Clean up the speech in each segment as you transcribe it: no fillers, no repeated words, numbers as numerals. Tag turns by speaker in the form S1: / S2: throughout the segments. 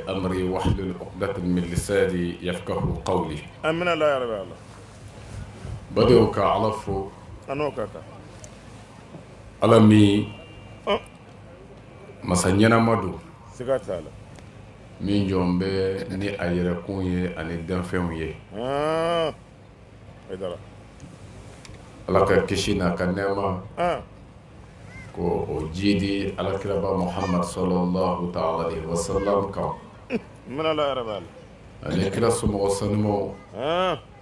S1: أمري واحلل عقدة من لساني يفقه قولي.
S2: amina la ya rabbi Allah
S1: Badew ka Ala fo,
S2: ano kaka
S1: Ala min
S2: oh
S1: masa ɲɛnama don,
S2: siga tala
S1: min jɔn bɛ ni a yɛrɛkun ye ani danfɛnw ye.
S2: Haidara
S1: Ala ka kisi n'a ka nɛɛma ko o jidi Alakiraba Muhammad sallallahu ta'ala alaihi wa sallam kan,
S2: amina la ya rabbi Allah
S1: ani kira somɔgɔ sanumaw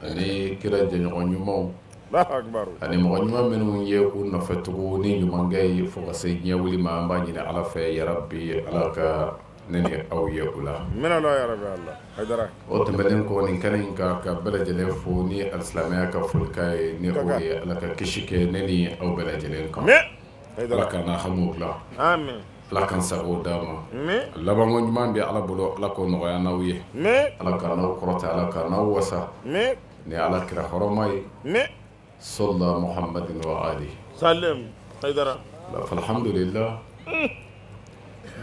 S1: ani kira jɛɲɔgɔn ɲumanw
S2: Allahu akbar
S1: ani mɔgɔ ɲuman minnu ye u nɔfɛtugu ni ɲumankɛ ye fo ka se diɲɛ wuli ma. An b'a ɲini Ala fɛ yarabi Ala ka ne ni aw ye u la.
S2: amina la ya rabbi Allah Haidara
S1: O tɛmɛnen kɔ nin kɛnɛ in kan ka bɛɛ lajɛlen fo ni alisilamɛya ka folikan ye ni o ye Ala ka kisi kɛ ne ni aw bɛɛ lajɛlen kan.
S2: me
S1: Ala
S2: Haidara
S1: k'an hamu dilan,
S2: amin
S1: Ala k'an sago d'a ma.
S2: me
S1: Labanko ɲuman bɛ Ala bolo, Ala k'o nɔgɔya n'aw ye.
S2: me
S1: Ala ka n'aw kɔrɔta, Ala ka n'aw wasa
S2: me
S1: ni Ala kira hɔrɔma ye.
S2: me
S1: Sɔla Muhammadin wa ali.
S2: salim Haidara
S1: Alhamdulillah,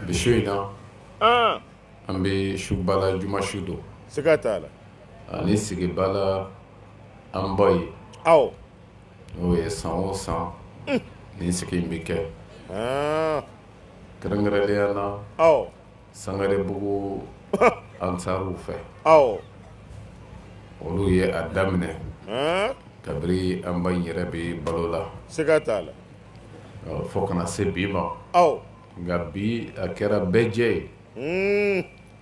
S1: bi su in na an bɛ subala juma su don
S2: siga tala
S1: ani sigibala an ba ye
S2: aw
S1: n'o ye san o san nin sigi in bɛ kɛ. Kɛrɛnkɛrɛnnenya na
S2: aw
S1: Sangarebugu ansaruw fɛ,
S2: aw
S1: olu ye a daminɛ kabiri an ba in yɛrɛ bɛ balo la
S2: siga tala
S1: fo kana se bi ma.
S2: aw
S1: Nka bi a kɛra bɛɛ jɛ ye,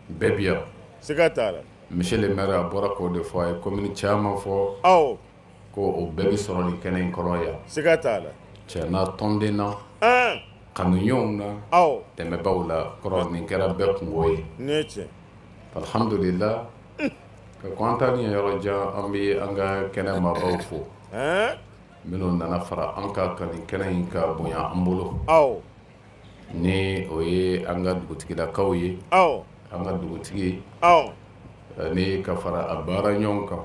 S1: bɛɛ bi yan.
S2: siga tala
S1: Monsieur le maire a bɔra k'o de fɔ, a ye commune caman fɔ
S2: aw
S1: ko o bɛɛ bɛ sɔrɔ nin kɛnɛ in kɔrɔ yan.
S2: siga tala
S1: Tiɲɛna tɔnden na, kanuɲɔgɔnw na,
S2: aw
S1: dɛmɛbaaw la, kɔrɔ nin kɛra bɛɛ kungo ye.
S2: ne tiɲɛ
S1: Alhamdulillah, ka ko an ta ni yɔrɔ jan an bɛ an ka kɛnɛ maabaw fo minnu nana fara an ka nin kɛnɛ in ka bonya an bolo.
S2: aw
S1: Ni o ye an ka dugutigilakaw ye,
S2: aw
S1: an ka dugutigi
S2: aw
S1: ani ka fara a baara ɲɔgɔn kan,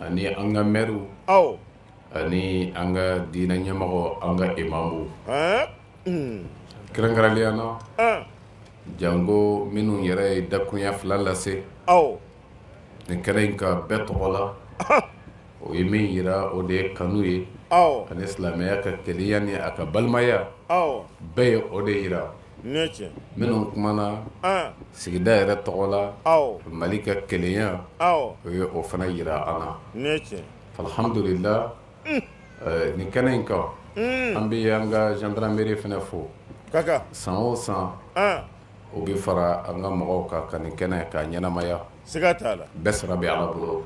S1: ani an ka mɛriw,
S2: aw
S1: ani an ka diinɛ ɲɛmɔgɔ, an ka imamuw. Kɛrɛnkɛrɛnnenya na jango minnu yɛrɛ ye dakurunya fila lase
S2: aw
S1: nin kɛnɛ in ka bɛɛ tɔgɔ la, o ye min yira o de ye kanu ye
S2: aw
S1: ani silamɛya ka keleya ni a ka balimaya,
S2: aw
S1: bɛɛ ye o de yira.
S2: ne tiɲɛ
S1: Minnu kumana sigida yɛrɛ tɔgɔ la,
S2: aw
S1: Mali ka kelenya,
S2: aw
S1: o ye o fana yira an na.
S2: ne tiɲɛ
S1: Alhamdulillah, nin kɛnɛ in kan an bɛ an ka gendarmerie fana fo.
S2: kaka
S1: San o san o bɛ fara an ka mɔgɔw kan ka nin kɛnɛ k'a ɲɛnamaya.
S2: siga tala
S1: Bɛɛ sara bɛ Ala bolo.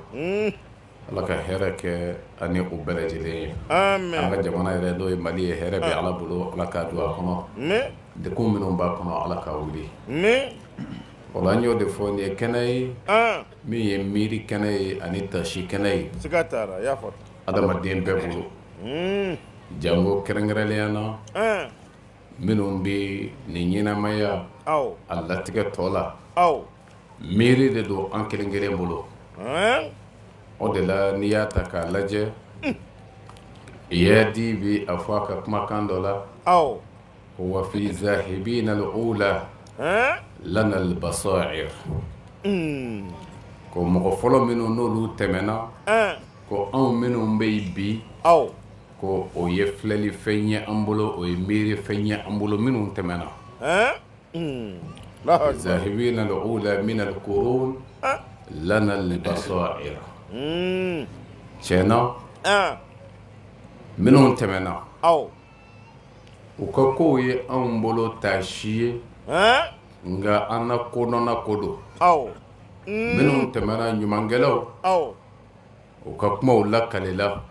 S1: Ala ka hɛrɛ kɛ ani u bɛɛ lajɛlen ye. An
S2: amen
S1: ka jamana yɛrɛ n'o ye Mali ye, hɛrɛ bɛ Ala bolo, Ala k'a don a kɔnɔ.
S2: me
S1: Dekun minnu b'a kɔnɔ Ala k'a wuli.
S2: me
S1: O la an y'o de fɔ, nin ye kɛnɛ ye min ye miiri kɛnɛ ye ani tasi kɛnɛ ye
S2: siga tala y'a fɔ
S1: adamaden bɛɛ bolo. Jango kɛrɛnkɛrɛnnenya na minnu bɛ nin ɲɛnamaya
S2: aw
S1: a latigɛ tɔ la,
S2: aw
S1: miiri de don an kelen kelen bolo. O de la n'i y'a ta k'a lajɛ, Yadi bi a fɔ a ka kumakan dɔ la
S2: aw
S1: ko wa fi zahibina al-ula lana al-basair, ko mɔgɔ fɔlɔ minnu n'olu tɛmɛna, ko anw minnu bɛ yen bi,
S2: aw
S1: ko o ye filɛli fɛn ye an bolo, o ye miiri fɛn ye an bolo minnu tɛmɛna. Zahibina al-ula min al-qurun lana al-basair. Tiɲɛna minnu tɛmɛna
S2: aw
S1: u ka kow ye anw bolo taasi ye, nka an na kodɔnna ko don.
S2: aw
S1: Minnu tɛmɛna ɲumankɛlaw,
S2: aw
S1: u ka kumaw lakalela,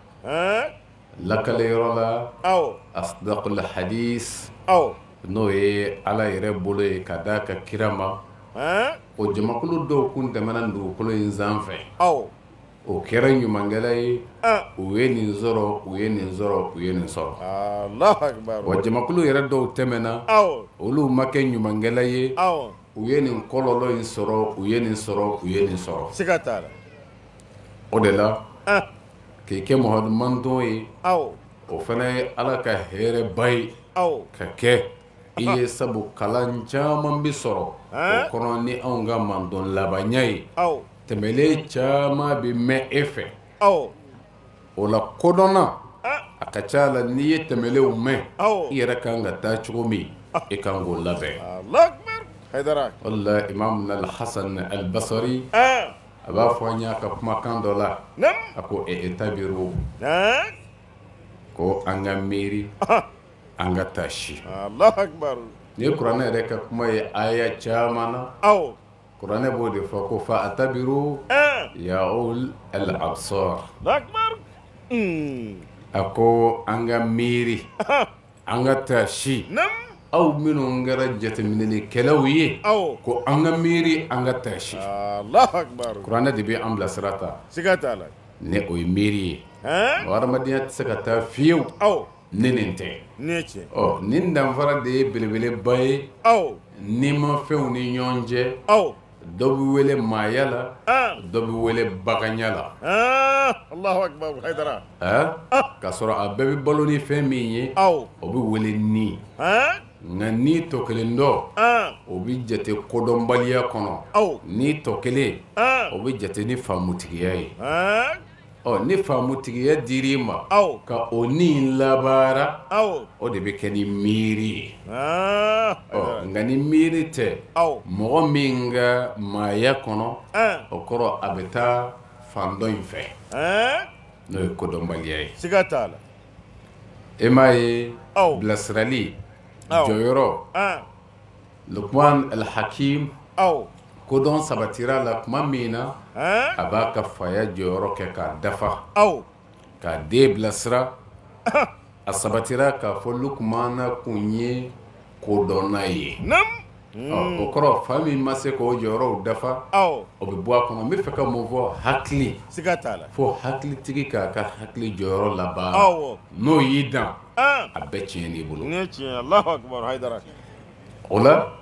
S1: lakaleyɔrɔ la
S2: aw
S1: asdaqul hadis,
S2: aw
S1: n'o ye Ala yɛrɛ bolo ye ka d'a ka kira ma. O jamakulu dɔw kun tɛmɛna dugukolo in sanfɛ,
S2: aw
S1: o kɛra ɲumankɛla ye, u ye nin sɔrɔ, u ye nin sɔrɔ, u ye nin sɔrɔ.
S2: Allahu akbar
S1: Wa jamakulu yɛrɛ dɔw tɛmɛna,
S2: aw
S1: olu ma kɛ ɲumankɛla ye,
S2: aw
S1: u ye nin kɔlɔlɔ in sɔrɔ, u ye nin sɔrɔ, u ye nin sɔrɔ.
S2: siga tala
S1: O de la k'i kɛ muhamadu ye,
S2: aw
S1: o fana ye Ala ka hɛrɛba ye
S2: aw
S1: ka kɛ i ye sabu kalan caman bi sɔrɔ o kɔnɔ ni anw ka mandon labanya ye tɛmɛlen caman bi mɛn e fɛ o la kodɔnna a ka ca la n'i ye tɛmɛlenw mɛn i yɛrɛ kan ka taa cogo min i kan k'o labɛn wala imam al-Hasan al-Basri a b'a fɔ an y'a ka kumakan dɔ la a ko tabiru ko an ka miiri an ka taa si ni ye kuranɛ yɛrɛ ka kuma ye aya caman na kuranɛ b'o de fɔ ko fa atabiru ya ul al-absar a ko an ka miiri an ka taa si aw minnu kɛra jateminɛlikɛlaw ye ko an ka miiri an ka taa si kuranɛ de bɛ an bilasira ta ne o ye miiri ye hadamadenya tɛ se ka taa fiyewu ni nin tɛ nin danfara de ye belebeleba ye ni ma fɛnw ni ɲɔgɔn cɛ dɔ bɛ wele maaya la dɔ bɛ wele baganya la k'a sɔrɔ a bɛɛ bɛ balo ni fɛn min ye o bɛ wele ni nka ni tɔ kelen dɔ o bɛ jate kodɔnbaliya kɔnɔ ni tɔ kelen o bɛ jate ni faamutigiya ye ni faamutigiya dir'i ma ka o ni labaara o de bɛ kɛ ni miiri ye nka ni miiri tɛ mɔgɔ min ka maaya kɔnɔ o kɔrɔ a bɛ taa fan dɔ in fɛ n'o ye kodɔnbaliya ye e m'a ye bilasirali jɔyɔrɔ Luqman al-Hakim kodɔn sabatira la tuma min na a b'a ka faya jɔyɔrɔ kɛ k'a dafa k'a den bilasira a sabatira k'a fɔ Luqmana kun ye kodɔnna ye o kɔrɔ fa min ma se k'o jɔyɔrɔw dafa o bɛ bɔ a kɔnɔ n bɛ fɛ ka mun fɔ hakili fo hakilitigi k'a ka hakili jɔyɔrɔ labaara n'o y'i dan a bɛɛ tiɲɛ n'i bolo o la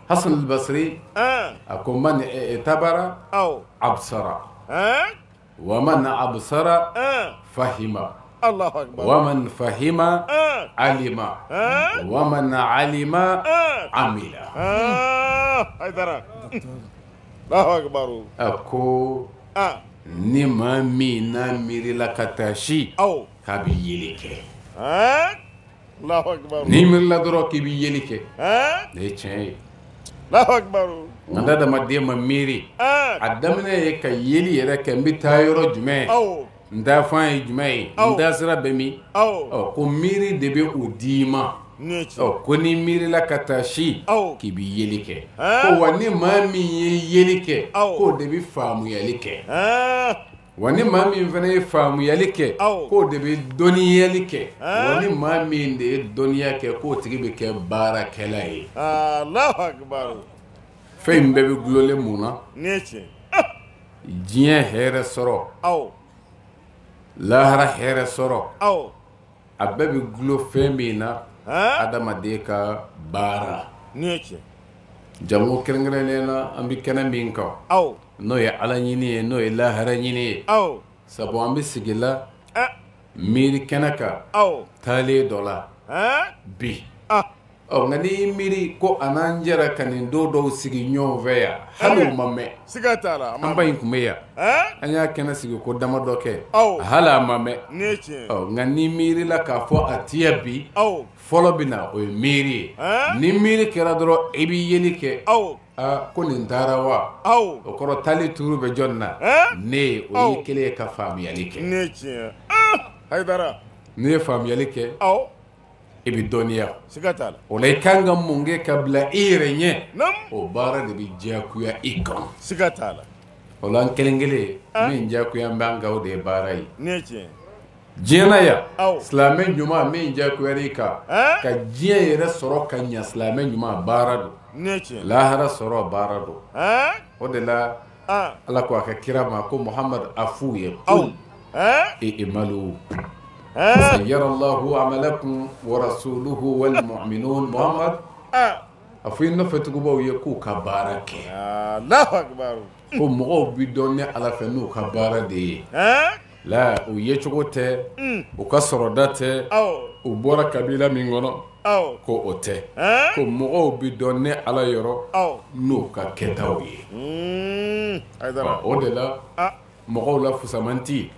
S1: Hasan al-Basri a ko man tabara absara wa man absara fahima wa man fahima alima wa man alima amila a ko ni maa min n'a miirila ka taa si k'a bɛ yeli kɛ n'i miirila dɔrɔn k'i bɛ yeli kɛ ne ye tiɲɛ ye nka adamaden ma miiri a daminɛ ye ka yeli yɛrɛ kɛ n bɛ taa yɔrɔ jumɛn n taa fan ye jumɛn ye n taa sira bɛ min ko miiri de bɛ o d'i ma ko ni miirila ka taa si k'i bɛ yeli kɛ ko wa ni maa min ye yeli kɛ k'o de bɛ faamuyali kɛ wa ni maa min fana ye faamuyali kɛ k'o de bɛ dɔnniyali kɛ wa ni maa min de ye dɔnniya kɛ k'o tigi bɛ kɛ baarakɛla ye fɛn bɛɛ bɛ gulonlen mun na diɲɛ hɛrɛ sɔrɔ lahara hɛrɛ sɔrɔ a bɛɛ bɛ gulon fɛn min na adamaden ka baara jamu kɛrɛnkɛrɛnnen na an bɛ kɛnɛ min kan n'o ye ala ɲini ye n'o ye lahara ɲini ye sabu an bɛ sigi la miiri kɛnɛ kan taalen dɔ la bi nka n'i y'i miiri ko a n'an jɛra ka nin don dɔw sigi ɲɔgɔn fɛ yan hali o ma mɛn an ba in tun bɛ yan an y'a kɛnɛ sigi ko damadɔ kɛ hali a ma mɛn nka n'i miirila k'a fɔ a tiya bi fɔlɔ bɛ na o ye miiri ye ni miiri kɛra dɔrɔn i bɛ yeli kɛ ko nin taara wa o kɔrɔ taali tuuru bɛ jɔn na ne o ye kelen ye ka faamuyali kɛ n'i ye faamuyali kɛ i bɛ dɔnniya o la i kan ka mun kɛ ka bila i yɛrɛ ɲɛ o baara de bɛ diyagoya i kan o la an kelen kelen min diyagoya b'an kan o de ye baara ye diɲɛ na yan silamɛ ɲuman min diyagoya i kan ka diɲɛ yɛrɛ sɔrɔ ka ɲɛ silamɛ ɲuman baara don lahara sɔrɔ baara don o de la ala ko a ka kira ma ko Muhamad a f'u ye ko i'malu sayyara Allahu amalakum wa rasuluhu wal mu'minun Muhamad a fɔ i nɔfɛtugubaw ye k'u ka baara kɛ ko mɔgɔw bi dɔn ni ala fɛ n'u ka baara de ye la u ye cogo tɛ u ka sɔrɔda tɛ u bɔra kabila min kɔnɔ ko o tɛ ko mɔgɔw bi dɔn ne Ala yɔrɔ n'o ka kɛtaw ye o de la mɔgɔw la fusamanti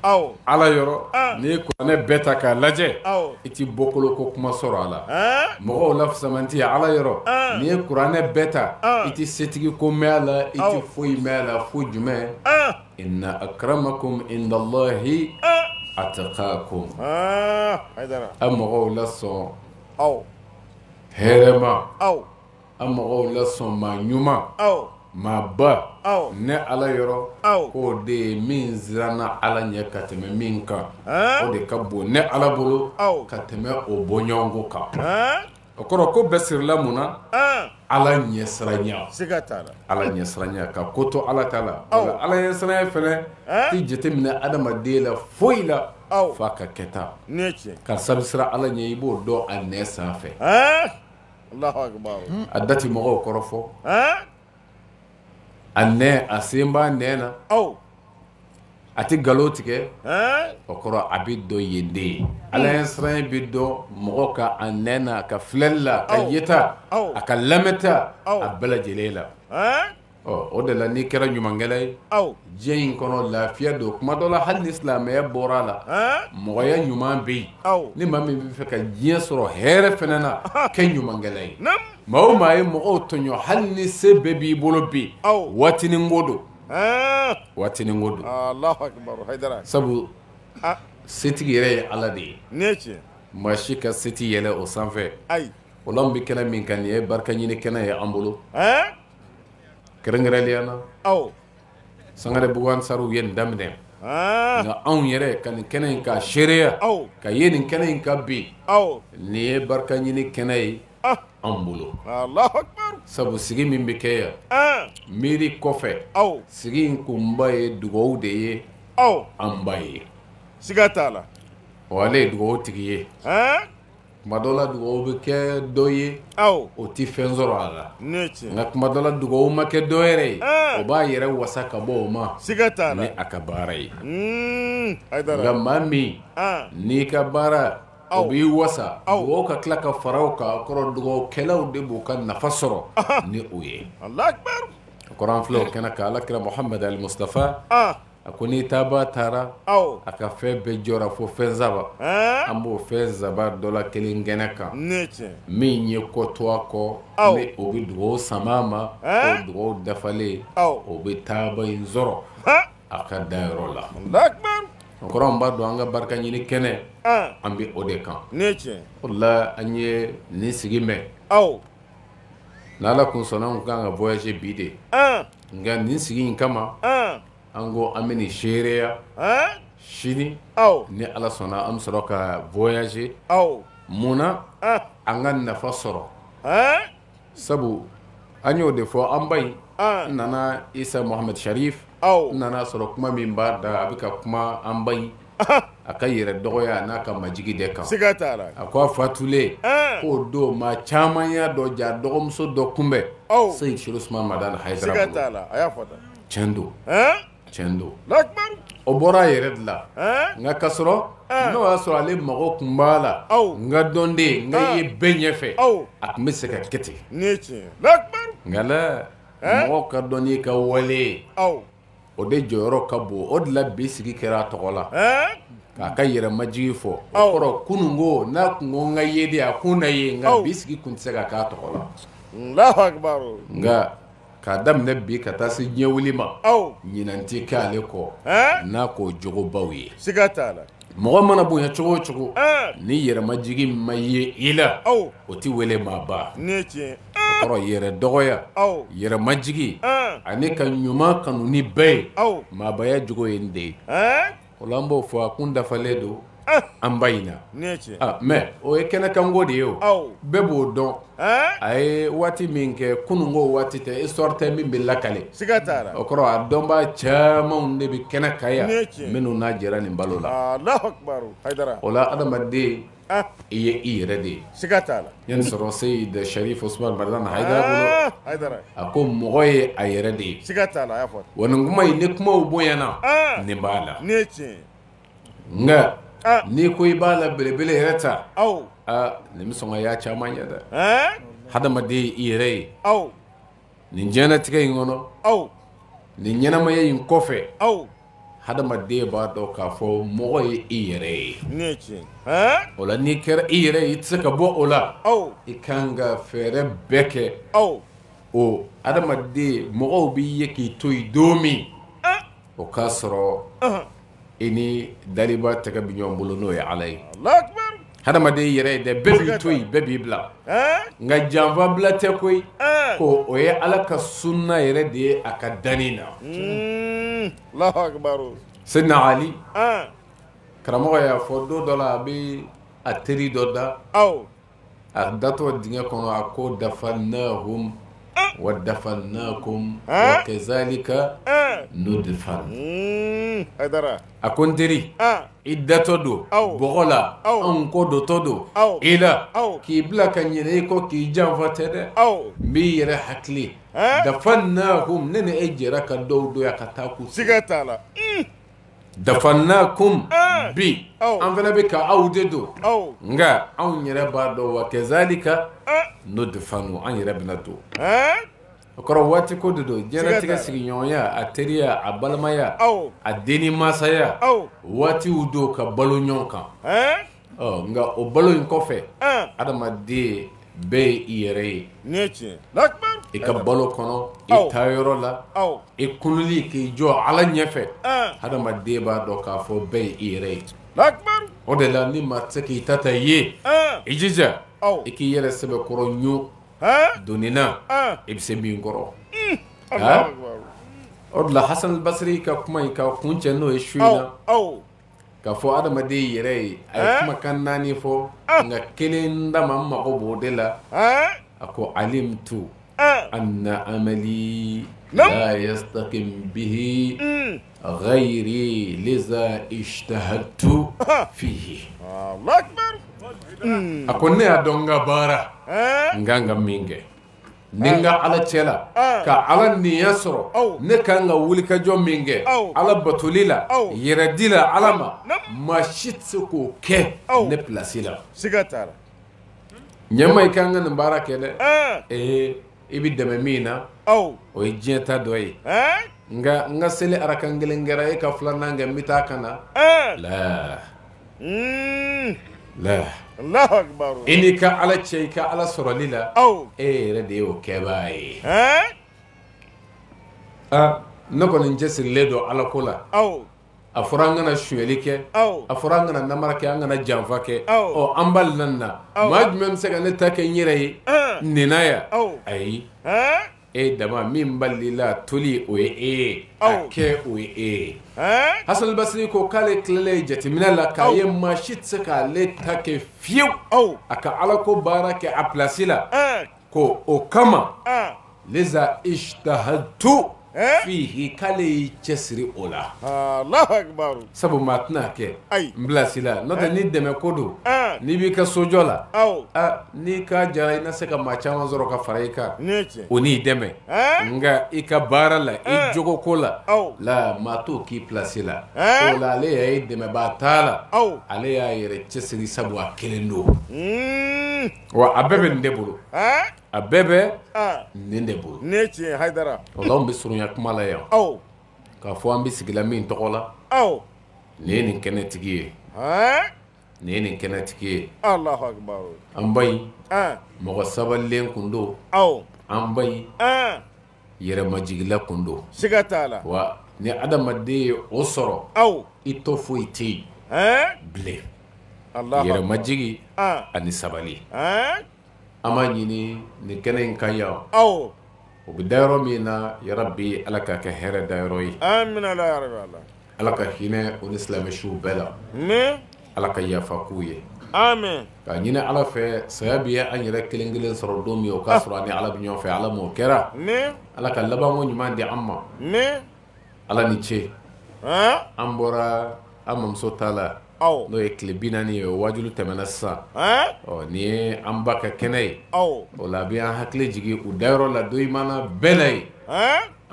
S1: Ala yɔrɔ n'i ye kuranɛ bɛɛ ta k'a lajɛ i ti bɔkolo ko kuma sɔrɔ a la mɔgɔw la fusamanti Ala yɔrɔ n'i ye kuranɛ bɛɛ ta i ti setigi ko mɛn a la i ti foyi mɛn a la fo jumɛn inna akramakum indallahi atqakum a mɔgɔw la sɔn hɛrɛma a mɔgɔw la sɔn maa ɲuman maa ba ne Ala yɔrɔ k'o de ye min siranna Ala ɲɛ ka tɛmɛ min kan o de ka bon ne Ala bolo ka tɛmɛ o bɔɲɔgɔnko kan o kɔrɔ ko bɛɛ sirila mun na Ala ɲɛsiranya Ala ɲɛsiranya ka ko to Ala ta la Ala ɲɛsiranya fɛnɛ ti jateminɛ adamaden la foyi la f'a ka kɛta ka sabisira Ala ɲɛ i b'o dɔn a nɛ sanfɛ a dati mɔgɔw kɔrɔ fɔ a nɛ a sen b'a nɛ na a ti nkalon tigɛ o kɔrɔ a bɛ dɔn yen de ye Ala ɲɛsiranya bɛ dɔn mɔgɔ ka a nɛ na a ka filɛli la a ka yeta a ka lamɛnta a bɛɛ lajɛlen la o de la n'i kɛra ɲumankɛla ye diɲɛ in kɔnɔ lafiya don kuma dɔ la hali ni silamɛya bɔra a la mɔgɔya ɲuman bɛ yen ni maa min bɛ fɛ ka diɲɛ sɔrɔ hɛrɛ fɛnɛ na kɛ ɲumankɛla ye maa o maa ye mɔgɔw tɔɲɔ hali ni se bɛɛ b'i bolo bi waatinin ko don waatinin ko don sabu setigi yɛrɛ ye Ala de ye maa si ka seti yɛlɛ o sanfɛ o la an bɛ kɛnɛ min kan nin ye barika ɲini kɛnɛ ye an bolo kɛrɛnkɛrɛnnenya na Sangare Bugu Ansaru ye nin daminɛ nka anw yɛrɛ ka nin kɛnɛ in ka seereya ka ye nin kɛnɛ in ka bin nin ye barika ɲini kɛnɛ ye an bolo sabu sigi min bɛ kɛ yan miiri kɔfɛ sigi in kunba ye dugawu de ye an ba ye
S2: siga t'a la
S1: ale ye dugawu tigi ye kuma dɔ la dugawu bɛ kɛ dɔ ye o ti fɛn sɔrɔ a la nka kuma dɔ la dugawu ma kɛ dɔ yɛrɛ ye o b'a yɛrɛ wasa ka bɔ o ma ni a ka baara ye nka maa min n'i ka baara o b'i wasa dugawu ka tila ka fara o kan o kɔrɔ dugawukɛlaw de b'u ka nafa sɔrɔ ni o ye o kɔrɔ an filɛ o kɛnɛ kan Alakira Muhamadu Al-Mustafa a ko n'i taaba taara a ka fɛn bɛɛ jɔra fo fɛn saba an b'o fɛn saba dɔ la kelen kɛnɛ kan min ye kɔ to a kɔ ni o bɛ dugawu sama ma o dugawu dafalen o bɛ taaba in sɔrɔ a ka dayɔrɔ la o kɔrɔ an b'a dɔn an ka barika ɲini kɛnɛ an bɛ o de kan o la an ye nin sigi mɛn n'Ala kun sɔnna an kan ka voyager bi de nka nin sigi in kama an ko an bɛ nin seereya sini ni Ala sɔnna an bɛ sɔrɔ ka voyager mun na an ka nafa sɔrɔ sabu an y'o de fɔ an ba in n nana Isa Muhamad Sharif n nana sɔrɔ kuma min b'a da a bɛ ka kuma an ba in a ka yɛrɛ dɔgɔya n'a ka majigi de kan a ko a fatulen k'o don maa caman y'a dɔ ja dɔgɔmuso dɔ kunbɛn Seyid Sheikh Usman Madani Hayidara bolo tiɲɛ don tiɲɛ don o bɔra a yɛrɛ de la nka ka sɔrɔ n'o y'a sɔrɔ ale mago tun b'a la n ka dɔnden n ka ye bɛɛ ɲɛfɛ a tun bɛ se ka kɛ ten nka la mɔgɔw ka dɔn n'i ka wale o de jɔyɔrɔ ka bon o de la bi sigi kɛra a tɔgɔ la k'a ka yɛrɛ majigi fɔ o kɔrɔ kunun ko n'a kun ko n ka ye de a kun na ye nka bi sigi kun tɛ se ka k'a tɔgɔ la nka k'a daminɛ bi ka taa se diɲɛ wuli ma ɲinan tɛ kɛ ale kɔ n'a k'o jogobaw ye mɔgɔ mana bonya cogo o cogo ni yɛrɛ majigi ma ye i la o tɛ wele maa ba o kɔrɔ yɛrɛ dɔgɔya yɛrɛ majigi ani ka ɲuman kanu ni bɛɛ ye maabaya jogo ye nin de ye o la an b'o fɔ a kun dafalen don an ba in na mɛ o ye kɛnɛkanko de ye o bɛɛ b'o dɔn a ye waati min kɛ kununko waati tɛ histoire tɛ min bɛ lakale o kɔrɔ a dɔnbaa camanw de bɛ kɛnɛ kan yan minnu n'a jɛra nin balo la o la adamaden i ye i yɛrɛ de ye yanni sɔrɔ Seyid Sharif Usman Madani Hayidara bolo a ko mɔgɔ ye a yɛrɛ de ye wa nin kuma in ni kumaw bonyana nin b'a la nka n'i ko i b'a la belebele yɛrɛ ta nimisɔngɔ y'a caman ye dɛ
S2: hein
S1: hadamaden i yɛrɛ ye
S2: aw
S1: nin diɲɛnatigɛ in kɔnɔ
S2: aw
S1: nin ɲɛnamaya in kɔfɛ
S2: aw
S1: hadamaden b'a dɔn k'a fɔ mɔgɔ ye i yɛrɛ ye
S2: nin ye tiɲɛ hein
S1: o la n'i kɛra i yɛrɛ ye i tɛ se ka bɔ o la
S2: aw
S1: i kan ka fɛɛrɛ bɛɛ kɛ
S2: aw
S1: o hadamaden mɔgɔw b'i ye k'i to yen don min o k'a sɔrɔ i ni daliba tɛgɛ bɛ ɲɔgɔn bolo n'o ye ala ye
S2: Allahu akbar
S1: hadamaden yɛrɛ ye dɛ bɛɛ b'i to yen bɛɛ b'i bila
S2: hein
S1: nka janfa bila tɛ koyi ko o ye ala ka sunna yɛrɛ de ye a ka danni na
S2: Allahu akbar
S1: Sayyidina Ali
S2: hein
S1: karamɔgɔ y'a fɔ don dɔ la a bɛ a teri dɔ da
S2: aw
S1: a datɔ dingɛ kɔnɔ a ko dafannahum wa dafannakum wa kazalika nudfan
S2: Haidara
S1: a ko n teri i datɔ don bɔgɔ la anw ko dɔtɔ don i la k'i bila ka ɲinɛ i kɔ k'i janfa tɛ dɛ n b'i yɛrɛ hakili dafannahum ne ni e jɛra ka dɔw doya ka taa k'u
S2: siga t'a la
S1: dafannakum bi an fana bɛ ka aw de don
S2: aw
S1: nka anw yɛrɛ b'a dɔn wa kazalika nudfanu an yɛrɛ bɛna don
S2: hein
S1: o kɔrɔ waati ko de don diɲɛlatigɛ sigiɲɔgɔnya a teriya a balimaya
S2: aw
S1: a denni masaya
S2: aw
S1: waatiw don ka balo ɲɔgɔn kan
S2: hein
S1: nka o balo in kɔfɛ adamaden bɛɛ ye i yɛrɛ ye
S2: nin ye tiɲɛ Allahu akbar
S1: i ka balo kɔnɔ i taa yɔrɔ la
S2: aw
S1: i kunuli k'i jɔ ala ɲɛfɛ hadamaden b'a dɔn k'a fɔ bɛɛ ye i yɛrɛ ye
S2: Allahu akbar
S1: o de la ni maa tɛ se k'i ta ta ye i jija
S2: aw
S1: i k'i yɛrɛ sɛbɛkɔrɔ ɲu
S2: hein
S1: donni na i bɛ se min kɔrɔ
S2: Allahu akbar
S1: o de la Hasan Basiri ka kuma in ka kun cɛ n'o ye su in na
S2: aw
S1: k'a fɔ adamaden yɛrɛ ye a ye kumakan naani fɔ nka kelen dama n mago b'o de la
S2: hein
S1: a ko alimtu anna amali la yastaqim bihi غيري لذا اجتهدت فيه
S2: Allahu akbar
S1: a ko ne y'a dɔn n ka baara n kan ka min kɛ ni n ka ala cɛ la ka ala ninya sɔrɔ ne kan ka wulikajɔ min kɛ ala batoli la yɛrɛdi la ala ma maa si tɛ se k'o kɛ ne pilasi la
S2: siga t'a la
S1: ɲɛma i kan ka nin baara kɛ dɛ i bɛ dɛmɛ min na o ye diɲɛ ta dɔ ye
S2: hein
S1: nka n ka seli arakan kelen kɛra e ka filanan kɛ n bɛ taa ka na la la
S2: Allahu akbar
S1: i n'i ka ala cɛ i ka ala sɔrɔli la
S2: aw
S1: e yɛrɛ de y'o kɛbaa ye
S2: hein
S1: ne kɔni cɛsirilen don ala ko la
S2: aw
S1: a fɔra an kana sonyɛli kɛ a fɔra an kana namara kɛ an kana janfa kɛ an bali na nin na maa jumɛn bɛ se ka ne ta kɛ n yɛrɛ ye nin na yan ayi
S2: hein
S1: e dama min balila toli o ye e ye a kɛ o ye e ye Hasan Basiri ko k'ale tilalen jateminɛ la k'a ye maa si tɛ se k'ale ta kɛ fiyewu a ka ala ko baara kɛ a pilasi la ko o kama liza ishtahadtu fihi k'ale y'i cɛsiri o la
S2: Allahu akbar
S1: sabu maa tɛna kɛ n bilasi la n'o tɛ ni dɛmɛ ko don n'i b'i ka sojɔ la n'i ka jara i na se ka maa caman sɔrɔ ka fara i kan o n'i dɛmɛ nka i ka baara la i jogo ko la la maa t'o k'i pilasi la o la ale y'a ye dɛmɛbaa t'a la ale y'a yɛrɛ cɛsiri sabu a kelen don wa a bɛɛ bɛ nin de bolo a bɛɛ bɛ nin de bolo
S2: ne tiɲɛ Haidara
S1: o la an bɛ surunya kuma la yan k'a fɔ an bɛ sigila min tɔgɔ la nin ye nin kɛnɛtigi ye nin ye nin kɛnɛtigi ye
S2: Allahu akbar
S1: an ba in mɔgɔ sabalilen kun don an ba in yɛrɛmajigila kun don
S2: siga t'a la
S1: wa ni adamaden ye o sɔrɔ i tɔ foyi tɛ yen bilen yɛrɛmajigi ani sabali an b'a ɲini nin kɛnɛ in kan yan o bɛ da yɔrɔ min na yarabi ala k'a kɛ hɛrɛ da yɔrɔ ye
S2: amina ya rabbi
S1: ala ka hinɛ o ni silamɛsiw bɛɛ la ala ka yafa k'u ye
S2: amen
S1: ka ɲini ala fɛ saya bi an yɛrɛ kelen kelen sɔrɔ don min o k'a sɔrɔ ani ala bɛ ɲɔgɔn fɛ ala m'o kɛra ala ka labanko ɲuman di an ma ala ni ce an bɔra an mamuso ta la n'o ye tile 40 ye o wajulu tɛmɛna sisan nin ye an ba ka kɛnɛ ye o la a bɛ an hakili jigin u dayɔrɔ la don i mana bɛɛ la ye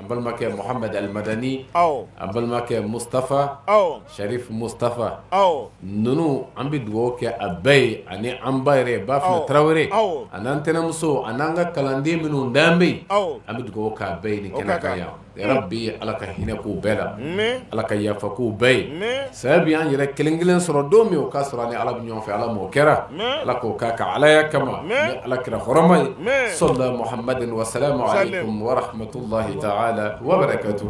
S1: أمبلمك محمد المدني
S2: أو
S1: أمبلمك مصطفى
S2: أو
S1: شريف مصطفى
S2: أو
S1: نونو أمبي دوك أبي أني أمبايري بافنا تراوري
S2: أو
S1: أنا أنتنا مسو أنا كلاندي منو دامبي
S2: أو
S1: أمبي دوك أبي نكنا كيا يا ربي على كهينكو بلا
S2: مي
S1: على كيافكو بي
S2: مي
S1: سبب يعني يرى كلينجلين سرودومي وكسراني على بنيون في على موكرة على كوكاك عليا كما على كرا خرمي صلى محمد والسلام عليكم ورحمة الله تعالى وبركاته.